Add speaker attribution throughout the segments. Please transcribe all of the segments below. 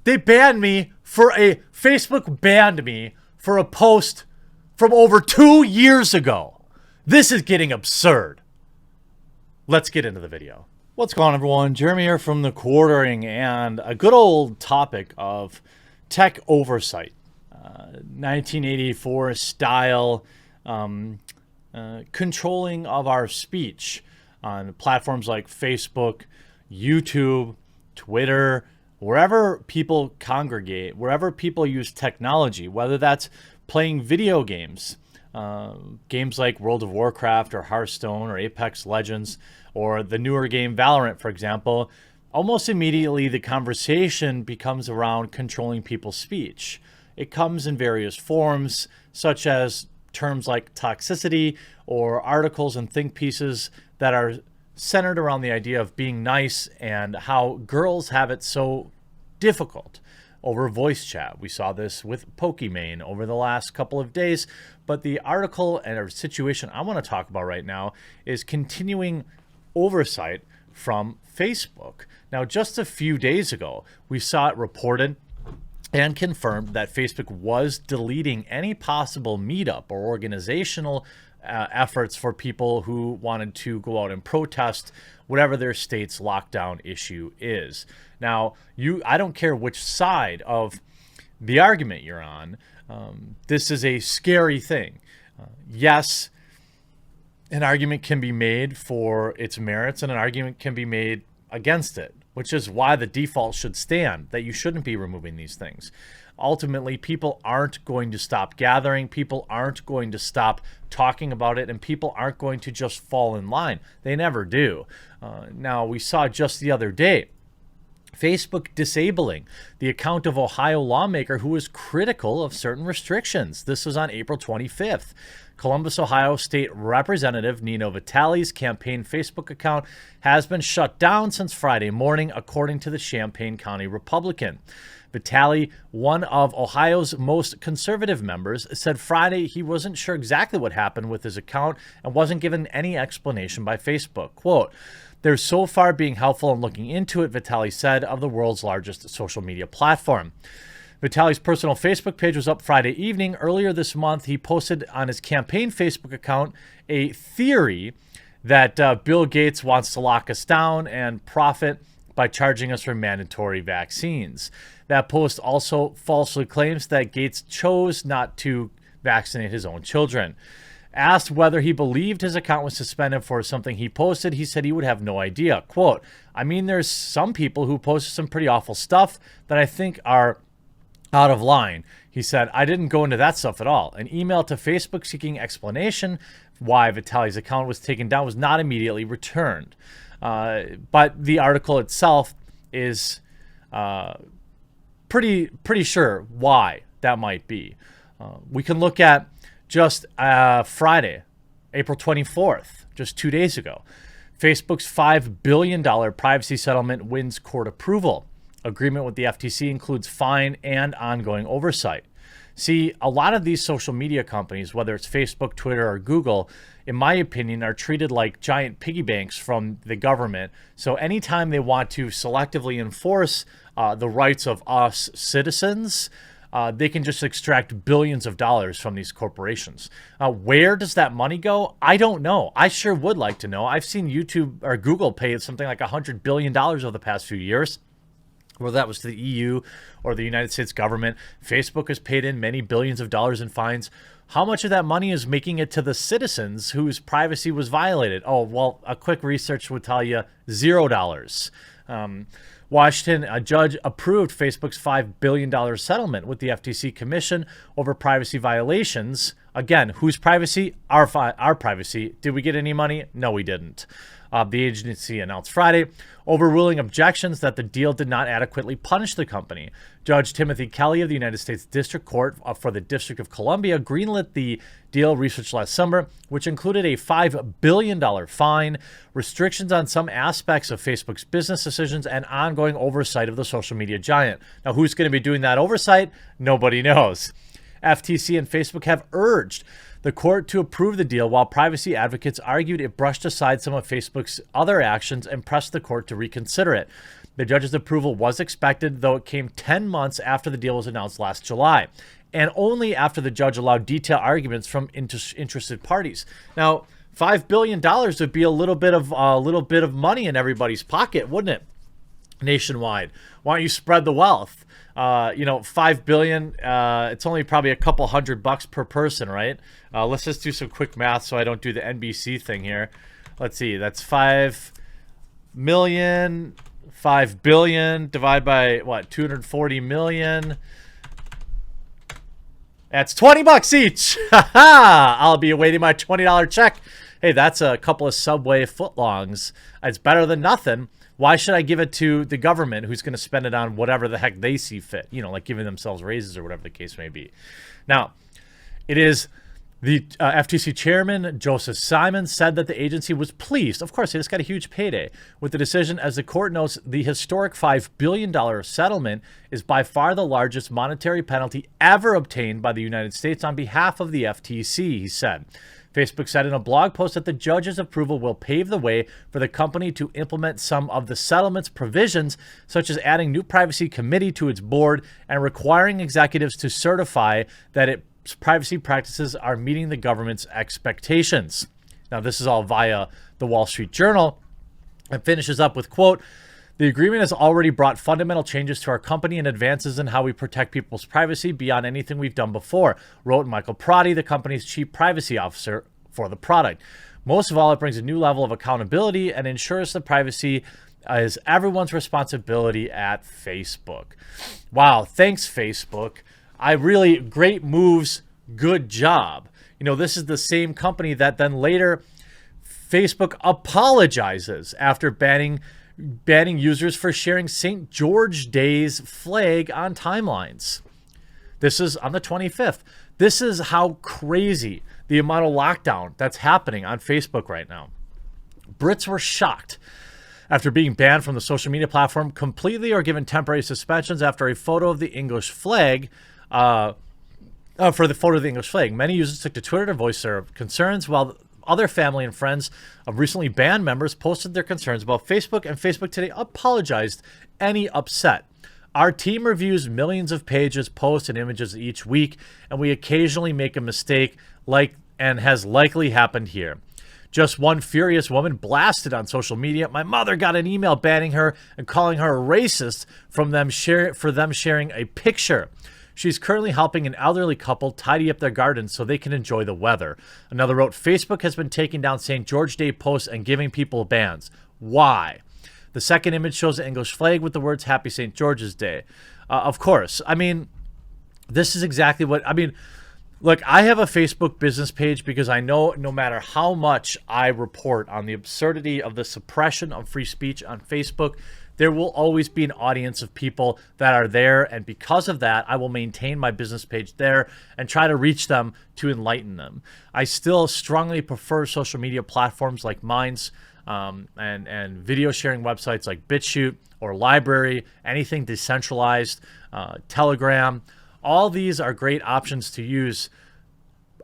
Speaker 1: Facebook banned me for a post from over 2 years ago. This is getting absurd. Let's get into the video. What's going on, everyone? Jeremy here from TheQuartering, and a good old topic of tech oversight. 1984 style controlling of our speech on platforms like Facebook, YouTube, Twitter, wherever people congregate, wherever people use technology, whether that's playing video games, games like World of Warcraft or Hearthstone or Apex Legends, or the newer game Valorant, for example. Almost immediately the conversation becomes around controlling people's speech. It comes in various forms, such as terms like toxicity or articles and think pieces that are centered around the idea of being nice and how girls have it so difficult over voice chat. We saw this with Pokimane over the last couple of days, but the article and our situation I want to talk about right now is continuing oversight from Facebook. Now, just a few days ago, we saw it reported and confirmed that Facebook was deleting any possible meetup or organizational efforts for people who wanted to go out and protest whatever their state's lockdown issue is. Now, I don't care which side of the argument you're on. This is a scary thing. Yes, an argument can be made for its merits and an argument can be made against it, which is why the default should stand, that you shouldn't be removing these things. Ultimately, people aren't going to stop gathering, people aren't going to stop talking about it, and people aren't going to just fall in line. They never do. Now, we saw just the other day, Facebook disabling the account of Ohio lawmaker who was critical of certain restrictions. This was on April 25th. Columbus, Ohio State Representative Nino Vitale's campaign Facebook account has been shut down since Friday morning, according to the Champaign County Republican. Vitale, one of Ohio's most conservative members, said Friday he wasn't sure exactly what happened with his account and wasn't given any explanation by Facebook. Quote, "They're so far being helpful in looking into it," Vitale said, of the world's largest social media platform. Vitale's personal Facebook page was up Friday evening. Earlier this month, he posted on his campaign Facebook account a theory that Bill Gates wants to lock us down and profit by charging us for mandatory vaccines. That post also falsely claims that Gates chose not to vaccinate his own children. Asked whether he believed his account was suspended for something he posted, he said he would have no idea. Quote, "I mean, there's some people who posted some pretty awful stuff that I think are out of line." He said, "I didn't go into that stuff at all." An email to Facebook seeking explanation why Vitale's account was taken down was not immediately returned. But the article itself is pretty sure why that might be. We can look at just Friday, April 24th, just 2 days ago. Facebook's $5 billion privacy settlement wins court approval. Agreement with the FTC includes fine and ongoing oversight. See, a lot of these social media companies, whether it's Facebook, Twitter, or Google, in my opinion, are treated like giant piggy banks from the government. So anytime they want to selectively enforce the rights of us citizens, they can just extract billions of dollars from these corporations. Where does that money go? I don't know. I sure would like to know. I've seen YouTube or Google pay something like $100 billion over the past few years. Whether that was to the EU or the United States government. Facebook has paid in many billions of dollars in fines. How much of that money is making it to the citizens whose privacy was violated? Oh, well, a quick research would tell you $0. Washington, a judge approved Facebook's $5 billion settlement with the FTC Commission over privacy violations. Again, whose privacy? Our privacy. Did we get any money? No, we didn't. The agency announced Friday, overruling objections that the deal did not adequately punish the company. Judge Timothy Kelly of the United States District Court for the District of Columbia greenlit the deal researched last summer, which included a $5 billion fine, restrictions on some aspects of Facebook's business decisions, and ongoing oversight of the social media giant. Now, who's going to be doing that oversight? Nobody knows. FTC and Facebook have urged the court to approve the deal, while privacy advocates argued it brushed aside some of Facebook's other actions and pressed the court to reconsider it. The judge's approval was expected, though it came 10 months after the deal was announced last July, and only after the judge allowed detailed arguments from interested parties. Now, $5 billion would be a little bit of money in everybody's pocket, wouldn't it? Nationwide. Why don't you spread the wealth? $5 billion. It's only probably a couple $100 per person, right? Let's just do some quick math so I don't do the NBC thing here. Let's see. That's 5 million, 5 billion divided by what? 240 million. That's $20 each. I'll be awaiting my $20 check. Hey, that's a couple of Subway footlongs. It's better than nothing. Why should I give it to the government who's going to spend it on whatever the heck they see fit? Like giving themselves raises or whatever the case may be. Now, it is the FTC chairman, Joseph Simon, said that the agency was pleased. Of course, they just got a huge payday with the decision. As the court notes, the historic $5 billion settlement is by far the largest monetary penalty ever obtained by the United States on behalf of the FTC, he said. Facebook said in a blog post that the judge's approval will pave the way for the company to implement some of the settlement's provisions, such as adding new privacy committee to its board and requiring executives to certify that its privacy practices are meeting the government's expectations. Now, this is all via the Wall Street Journal, and finishes up with, quote, "The agreement has already brought fundamental changes to our company and advances in how we protect people's privacy beyond anything we've done before," wrote Michael Prati, the company's chief privacy officer for the product. "Most of all, it brings a new level of accountability and ensures that privacy is everyone's responsibility at Facebook." Wow, thanks, Facebook. Great moves, good job. This is the same company that then later Facebook apologizes after banning users for sharing St. George Day's flag on timelines. This is on the 25th. This is how crazy the amount of lockdown that's happening on Facebook right now. Brits were shocked after being banned from the social media platform completely or given temporary suspensions after a photo of the English flag. For the photo of the English flag, many users took to Twitter to voice their concerns, while other family and friends of recently banned members posted their concerns about Facebook, and Facebook today apologized any upset. "Our team reviews millions of pages, posts, and images each week, and we occasionally make a mistake, and has likely happened here. Just one furious woman blasted on social media, 'My mother got an email banning her and calling her a racist for them sharing a picture. She's currently helping an elderly couple tidy up their gardens so they can enjoy the weather.' Another wrote, 'Facebook has been taking down St. George Day posts and giving people bans. Why?' The second image shows the English flag with the words 'Happy St. George's Day.'" Of course. This is exactly what... Look, I have a Facebook business page because I know no matter how much I report on the absurdity of the suppression of free speech on Facebook, there will always be an audience of people that are there. And because of that, I will maintain my business page there and try to reach them to enlighten them. I still strongly prefer social media platforms like mine's and video sharing websites like BitChute or Library, anything decentralized, Telegram. All these are great options to use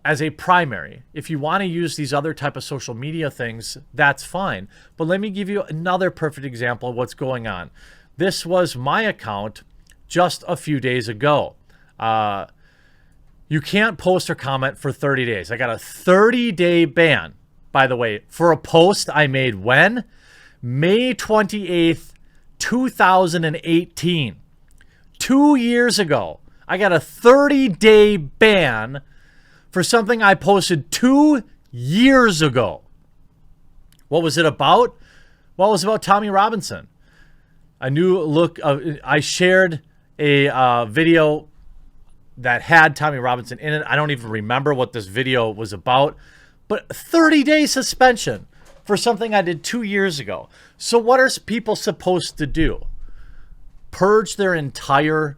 Speaker 1: as a primary. If you want to use these other type of social media things, that's fine. But let me give you another perfect example of what's going on. This was my account just a few days ago. You can't post or comment for 30 days. I got a 30-day ban, by the way, for a post I made when? May 28th, 2018. 2 years ago. I got a 30-day ban for something I posted 2 years ago. What was it about? Well, it was about Tommy Robinson. I shared a video that had Tommy Robinson in it. I don't even remember what this video was about, but 30-day suspension for something I did 2 years ago. So what are people supposed to do? Purge their entire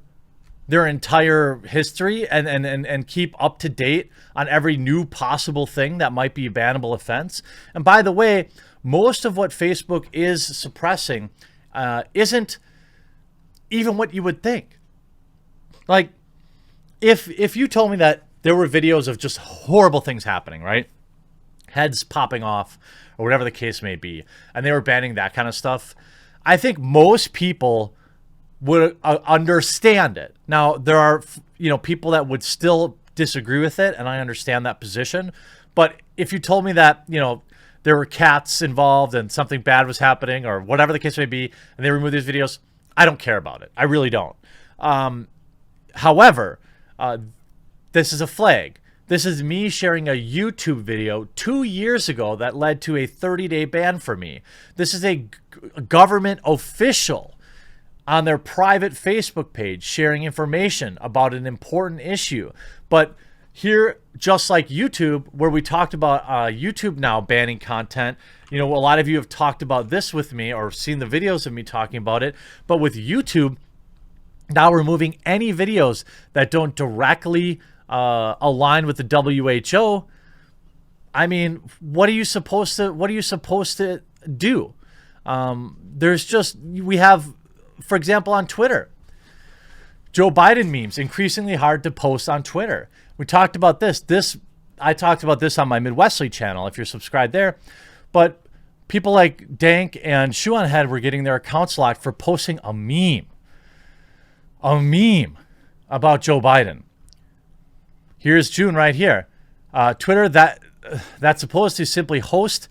Speaker 1: history and keep up to date on every new possible thing that might be a bannable offense. And by the way, most of what Facebook is suppressing isn't even what you would think. Like, if you told me that there were videos of just horrible things happening, right? Heads popping off or whatever the case may be, and they were banning that kind of stuff, I think most people would understand it. Now, there are, people that would still disagree with it, and I understand that position. But if you told me that, there were cats involved and something bad was happening or whatever the case may be, and they removed these videos, I don't care about it. I really don't. However, this is a flag. This is me sharing a YouTube video 2 years ago that led to a 30-day ban for me. This is a government official on their private Facebook page sharing information about an important issue. But here, just like YouTube, where we talked about YouTube now banning content, a lot of you have talked about this with me or seen the videos of me talking about it. But with YouTube now removing any videos that don't directly align with the WHO, I mean, what are you supposed to do? We have, for example, on Twitter, Joe Biden memes increasingly hard to post on Twitter. We talked about this. I talked about this on my Midwestly channel if you're subscribed there. But people like Dank and Shoe on Head were getting their accounts locked for posting a meme about Joe Biden. Here's June right here. Twitter that's supposed to simply host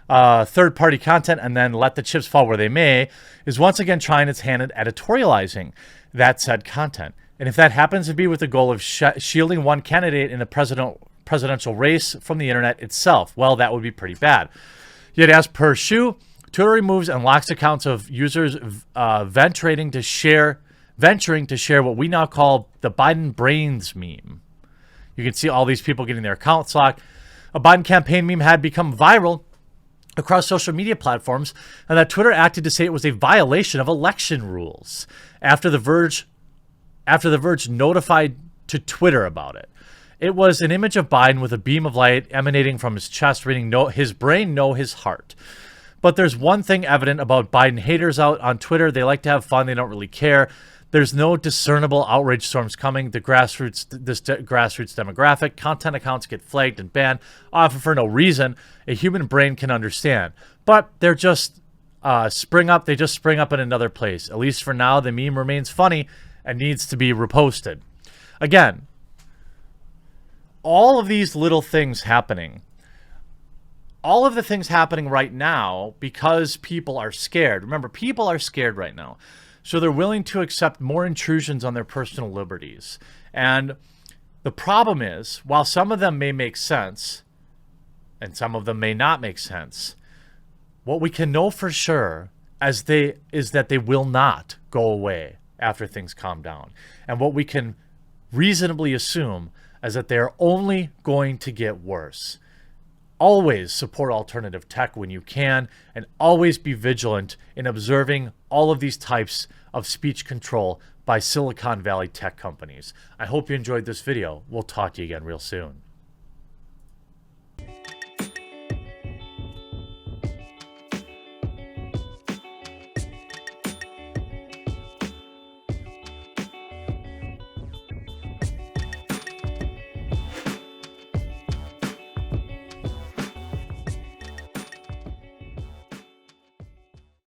Speaker 1: third-party content and then let the chips fall where they may is once again trying its hand at editorializing that said content. And if that happens to be with the goal of shielding one candidate in the presidential race from the internet itself, well, that would be pretty bad. Yet as per Shoe, Twitter removes and locks accounts of users venturing to share what we now call the Biden brains meme. You can see all these people getting their accounts locked. A Biden campaign meme had become viral across social media platforms, and that Twitter acted to say it was a violation of election rules after The Verge notified to Twitter about it. It was an image of Biden with a beam of light emanating from his chest, reading, "No, his brain, no, his heart." But there's one thing evident about Biden haters out on Twitter. They like to have fun. They don't really care. There's no discernible outrage storms coming. This grassroots demographic, content accounts get flagged and banned, often for no reason a human brain can understand. But they're just spring up. They just spring up in another place. At least for now, the meme remains funny and needs to be reposted. Again, all of these little things happening, all of the things happening right now because people are scared. Remember, people are scared right now. So they're willing to accept more intrusions on their personal liberties. And the problem is, while some of them may make sense and some of them may not make sense, what we can know for sure is that they will not go away after things calm down. And what we can reasonably assume is that they're only going to get worse. Always support alternative tech when you can, and always be vigilant in observing all of these types of speech control by Silicon Valley tech companies. I hope you enjoyed this video. We'll talk to you again real soon.